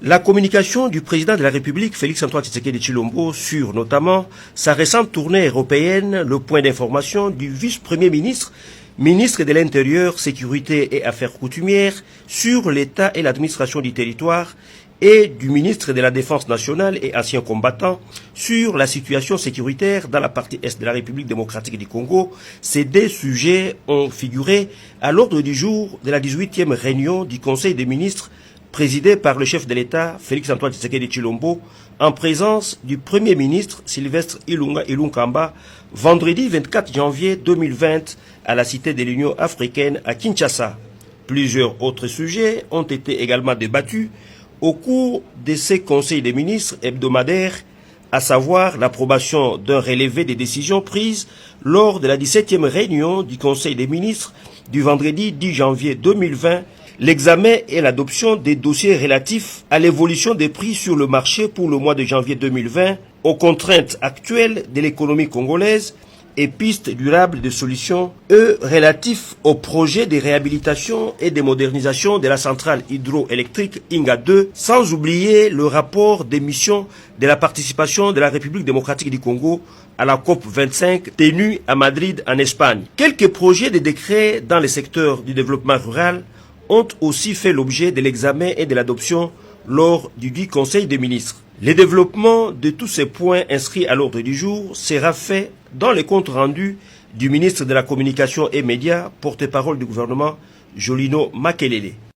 La communication du président de la République, Félix-Antoine Tshisekedi Tshilombo, sur notamment sa récente tournée européenne, le point d'information du vice-premier ministre, ministre de l'Intérieur, Sécurité et Affaires coutumières, sur l'État et l'administration du territoire, et du ministre de la Défense nationale et ancien combattant sur la situation sécuritaire dans la partie est de la République démocratique du Congo. Ces deux sujets ont figuré à l'ordre du jour de la 18e réunion du Conseil des ministres présidé par le chef de l'État, Félix-Antoine Tshisekedi Tshilombo, en présence du Premier ministre Sylvestre Ilunkamba, vendredi 24 janvier 2020 à la Cité de l'Union africaine à Kinshasa. Plusieurs autres sujets ont été également débattus au cours de ces conseils des ministres hebdomadaires, à savoir l'approbation d'un relevé des décisions prises lors de la 17e réunion du Conseil des ministres du vendredi 10 janvier 2020, l'examen et l'adoption des dossiers relatifs à l'évolution des prix sur le marché pour le mois de janvier 2020, aux contraintes actuelles de l'économie congolaise et pistes durables de solutions, relatifs au projet de réhabilitation et de modernisation de la centrale hydroélectrique Inga 2, sans oublier le rapport des missions de la participation de la République démocratique du Congo à la COP 25 tenue à Madrid en Espagne. Quelques projets de décrets dans le secteur du développement rural ont aussi fait l'objet de l'examen et de l'adoption lors du dit Conseil des ministres. Le développement de tous ces points inscrits à l'ordre du jour sera fait dans le compte rendu du ministre de la Communication et Médias, porte-parole du gouvernement, Jolino Makelele.